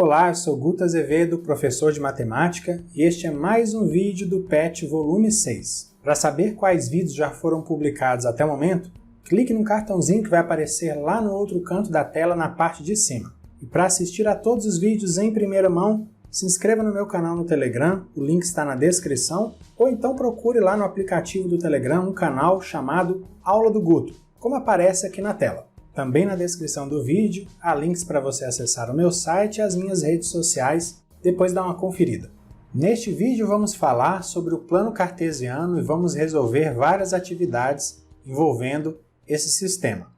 Olá, eu sou Guto Azevedo, professor de matemática, e este é mais um vídeo do PET volume 6. Para saber quais vídeos já foram publicados até o momento, clique no cartãozinho que vai aparecer lá no outro canto da tela na parte de cima. E para assistir a todos os vídeos em primeira mão, se inscreva no meu canal no Telegram, o link está na descrição, ou então procure lá no aplicativo do Telegram um canal chamado Aula do Guto, como aparece aqui na tela. Também na descrição do vídeo há links para você acessar o meu site e as minhas redes sociais, depois dá uma conferida. Neste vídeo vamos falar sobre o plano cartesiano e vamos resolver várias atividades envolvendo esse sistema.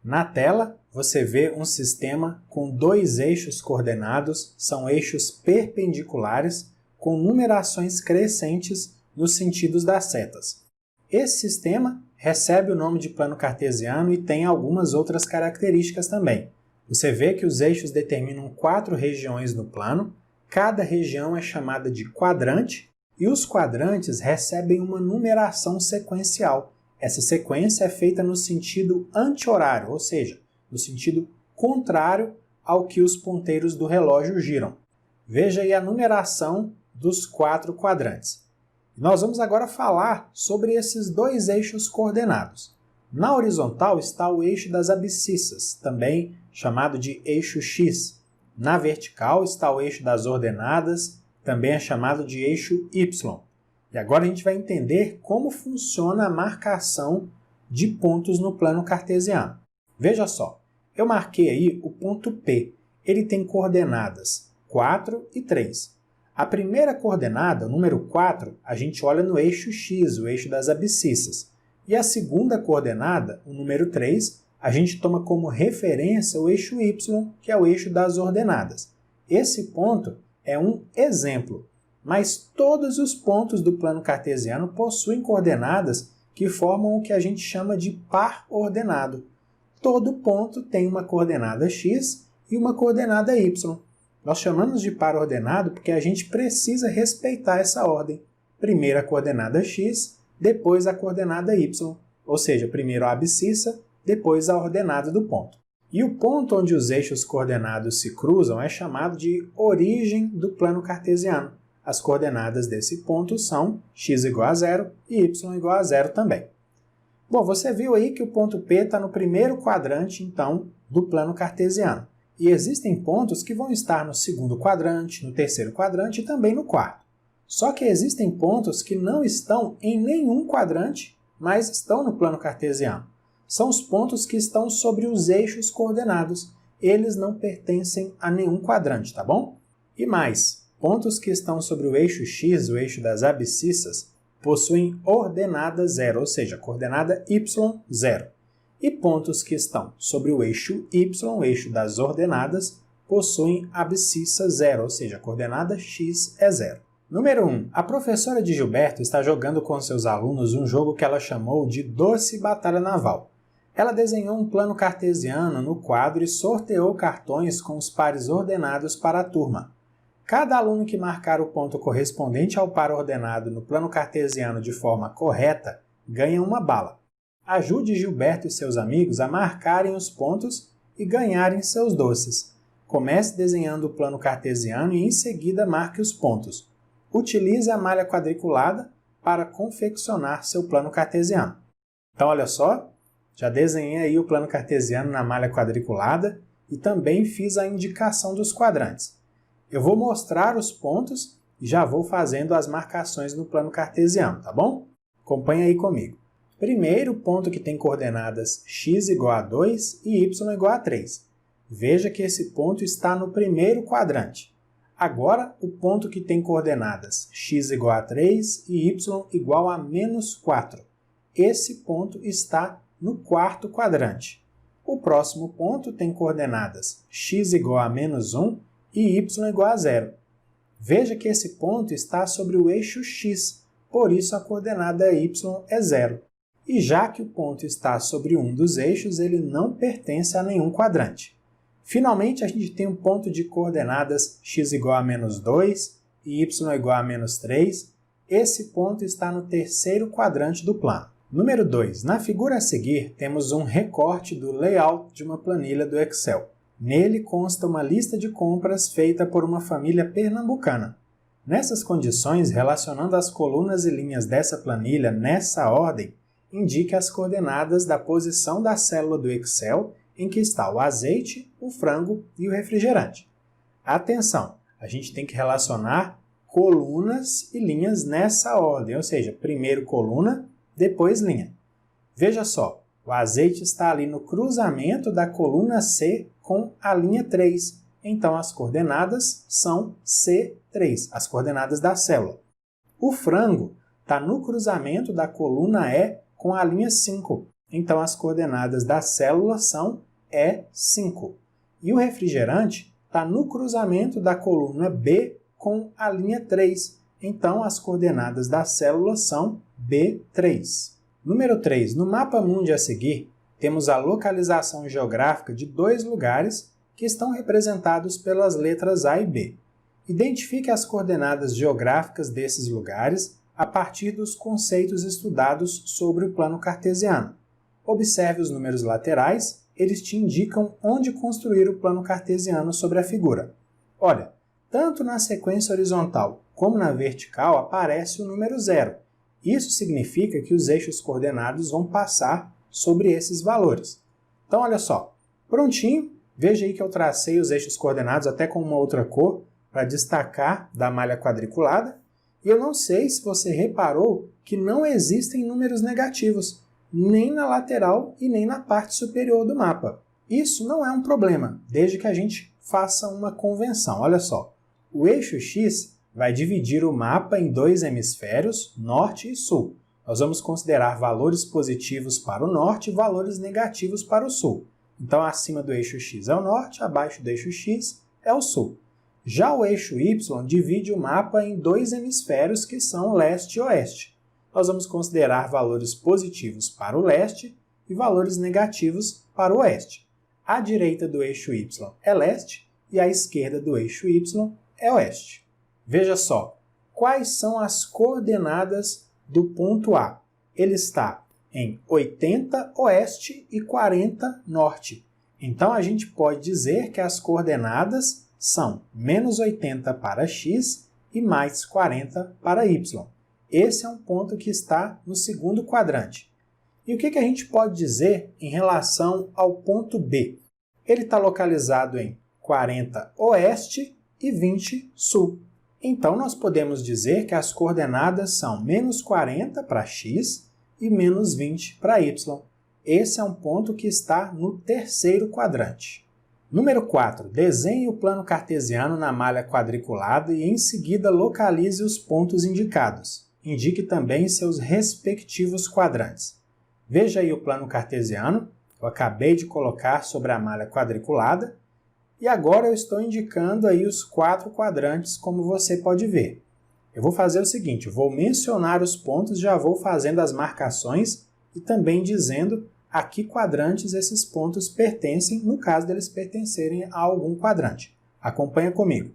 Na tela você vê um sistema com dois eixos coordenados, são eixos perpendiculares, com numerações crescentes nos sentidos das setas. Esse sistema recebe o nome de plano cartesiano e tem algumas outras características também. Você vê que os eixos determinam 4 regiões no plano, cada região é chamada de quadrante e os quadrantes recebem uma numeração sequencial. Essa sequência é feita no sentido anti-horário, ou seja, no sentido contrário ao que os ponteiros do relógio giram. Veja aí a numeração dos 4 quadrantes. Nós vamos agora falar sobre esses dois eixos coordenados. Na horizontal está o eixo das abscissas, também chamado de eixo X. Na vertical está o eixo das ordenadas, também é chamado de eixo Y. E agora a gente vai entender como funciona a marcação de pontos no plano cartesiano. Veja só, eu marquei aí o ponto P. Ele tem coordenadas 4 e 3. A primeira coordenada, o número 4, a gente olha no eixo X, o eixo das abscissas. E a segunda coordenada, o número 3, a gente toma como referência o eixo Y, que é o eixo das ordenadas. Esse ponto é um exemplo, mas todos os pontos do plano cartesiano possuem coordenadas que formam o que a gente chama de par ordenado. Todo ponto tem uma coordenada X e uma coordenada Y. Nós chamamos de par ordenado porque a gente precisa respeitar essa ordem. Primeiro a coordenada x, depois a coordenada y, ou seja, primeiro a abscissa, depois a ordenada do ponto. E o ponto onde os eixos coordenados se cruzam é chamado de origem do plano cartesiano. As coordenadas desse ponto são x igual a 0 e y igual a 0 também. Bom, você viu aí que o ponto P está no primeiro quadrante, então, do plano cartesiano. E existem pontos que vão estar no segundo quadrante, no terceiro quadrante e também no quarto. Só que existem pontos que não estão em nenhum quadrante, mas estão no plano cartesiano. São os pontos que estão sobre os eixos coordenados. Eles não pertencem a nenhum quadrante, tá bom? E mais, pontos que estão sobre o eixo X, o eixo das abscissas, possuem ordenada 0, ou seja, coordenada y 0. E pontos que estão sobre o eixo y, o eixo das ordenadas, possuem abscissa 0, ou seja, a coordenada x é 0. Número 1. A professora de Gilberto está jogando com seus alunos um jogo que ela chamou de Doce Batalha Naval. Ela desenhou um plano cartesiano no quadro e sorteou cartões com os pares ordenados para a turma. Cada aluno que marcar o ponto correspondente ao par ordenado no plano cartesiano de forma correta ganha uma bala. Ajude Gilberto e seus amigos a marcarem os pontos e ganharem seus doces. Comece desenhando o plano cartesiano e em seguida marque os pontos. Utilize a malha quadriculada para confeccionar seu plano cartesiano. Então, olha só, já desenhei aí o plano cartesiano na malha quadriculada e também fiz a indicação dos quadrantes. Eu vou mostrar os pontos e já vou fazendo as marcações no plano cartesiano, tá bom? Acompanhe aí comigo. Primeiro, o ponto que tem coordenadas x igual a 2 e y igual a 3. Veja que esse ponto está no primeiro quadrante. Agora, o ponto que tem coordenadas x igual a 3 e y igual a menos 4. Esse ponto está no quarto quadrante. O próximo ponto tem coordenadas x igual a menos 1 e y igual a 0. Veja que esse ponto está sobre o eixo x, por isso a coordenada y é 0. E já que o ponto está sobre um dos eixos, ele não pertence a nenhum quadrante. Finalmente, a gente tem um ponto de coordenadas x igual a menos 2 e y igual a menos 3. Esse ponto está no terceiro quadrante do plano. Número 2. Na figura a seguir, temos um recorte do layout de uma planilha do Excel. Nele consta uma lista de compras feita por uma família pernambucana. Nessas condições, relacionando as colunas e linhas dessa planilha nessa ordem, indique as coordenadas da posição da célula do Excel em que está o azeite, o frango e o refrigerante. Atenção! A gente tem que relacionar colunas e linhas nessa ordem, ou seja, primeiro coluna, depois linha. Veja só, o azeite está ali no cruzamento da coluna C com a linha 3, então as coordenadas são C3, as coordenadas da célula. O frango está no cruzamento da coluna E com a linha 5, então as coordenadas da célula são E5. E o refrigerante está no cruzamento da coluna B com a linha 3, então as coordenadas da célula são B3. Número 3. No mapa mundi a seguir, temos a localização geográfica de dois lugares que estão representados pelas letras A e B. Identifique as coordenadas geográficas desses lugares a partir dos conceitos estudados sobre o plano cartesiano. Observe os números laterais, eles te indicam onde construir o plano cartesiano sobre a figura. Olha, tanto na sequência horizontal como na vertical aparece o número 0. Isso significa que os eixos coordenados vão passar sobre esses valores. Então, olha só, prontinho, veja aí que eu tracei os eixos coordenados até com uma outra cor para destacar da malha quadriculada. E eu não sei se você reparou que não existem números negativos, nem na lateral e nem na parte superior do mapa. Isso não é um problema, desde que a gente faça uma convenção. Olha só, o eixo X vai dividir o mapa em dois hemisférios, norte e sul. Nós vamos considerar valores positivos para o norte e valores negativos para o sul. Então, acima do eixo X é o norte, abaixo do eixo X é o sul. Já o eixo Y divide o mapa em dois hemisférios que são leste e oeste. Nós vamos considerar valores positivos para o leste e valores negativos para o oeste. A direita do eixo Y é leste e a esquerda do eixo Y é oeste. Veja só, quais são as coordenadas do ponto A? Ele está em 80 oeste e 40 norte. Então, a gente pode dizer que as coordenadas são menos 80 para x e mais 40 para y. Esse é um ponto que está no segundo quadrante. E o que a gente pode dizer em relação ao ponto B? Ele está localizado em 40 oeste e 20 sul. Então, nós podemos dizer que as coordenadas são menos 40 para x e menos 20 para y. Esse é um ponto que está no terceiro quadrante. Número 4. Desenhe o plano cartesiano na malha quadriculada e, em seguida, localize os pontos indicados. Indique também seus respectivos quadrantes. Veja aí o plano cartesiano, eu acabei de colocar sobre a malha quadriculada, e agora eu estou indicando aí os 4 quadrantes, como você pode ver. Eu vou fazer o seguinte, eu vou mencionar os pontos, já vou fazendo as marcações e também dizendo a que quadrantes esses pontos pertencem, no caso deles pertencerem a algum quadrante. Acompanha comigo.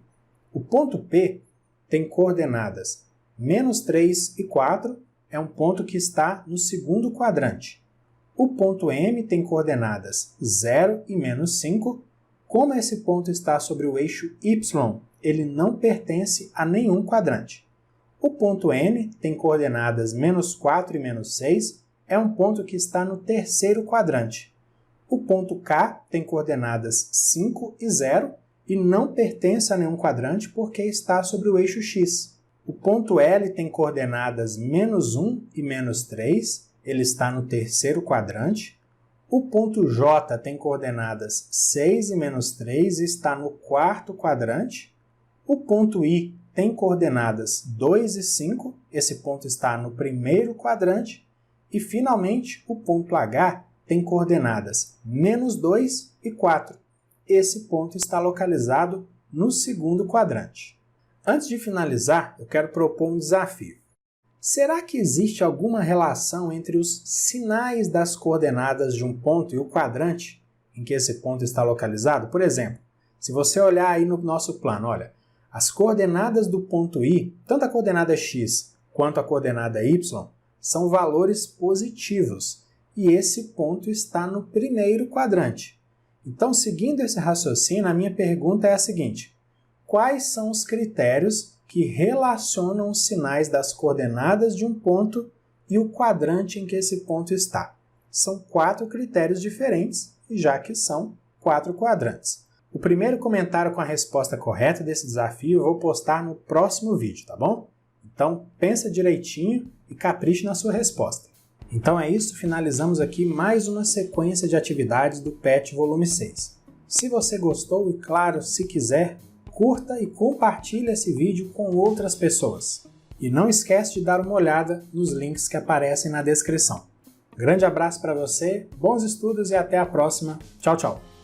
O ponto P tem coordenadas menos 3 e 4, é um ponto que está no segundo quadrante. O ponto M tem coordenadas 0 e menos 5. Como esse ponto está sobre o eixo Y, ele não pertence a nenhum quadrante. O ponto N tem coordenadas menos 4 e menos 6, é um ponto que está no terceiro quadrante. O ponto K tem coordenadas 5 e 0 e não pertence a nenhum quadrante porque está sobre o eixo X. O ponto L tem coordenadas menos 1 e menos 3, ele está no terceiro quadrante. O ponto J tem coordenadas 6 e menos 3 e está no quarto quadrante. O ponto I tem coordenadas 2 e 5, esse ponto está no primeiro quadrante. E, finalmente, o ponto H tem coordenadas menos 2 e 4. Esse ponto está localizado no segundo quadrante. Antes de finalizar, eu quero propor um desafio. Será que existe alguma relação entre os sinais das coordenadas de um ponto e o quadrante em que esse ponto está localizado? Por exemplo, se você olhar aí no nosso plano, olha, as coordenadas do ponto I, tanto a coordenada x quanto a coordenada y, são valores positivos, e esse ponto está no primeiro quadrante. Então, seguindo esse raciocínio, a minha pergunta é a seguinte: quais são os critérios que relacionam os sinais das coordenadas de um ponto e o quadrante em que esse ponto está? São 4 critérios diferentes, já que são 4 quadrantes. O primeiro comentário com a resposta correta desse desafio eu vou postar no próximo vídeo, tá bom? Então, pensa direitinho e capriche na sua resposta. Então é isso, finalizamos aqui mais uma sequência de atividades do PET Volume 6. Se você gostou e, claro, se quiser, curta e compartilhe esse vídeo com outras pessoas. E não esquece de dar uma olhada nos links que aparecem na descrição. Grande abraço para você, bons estudos e até a próxima. Tchau, tchau!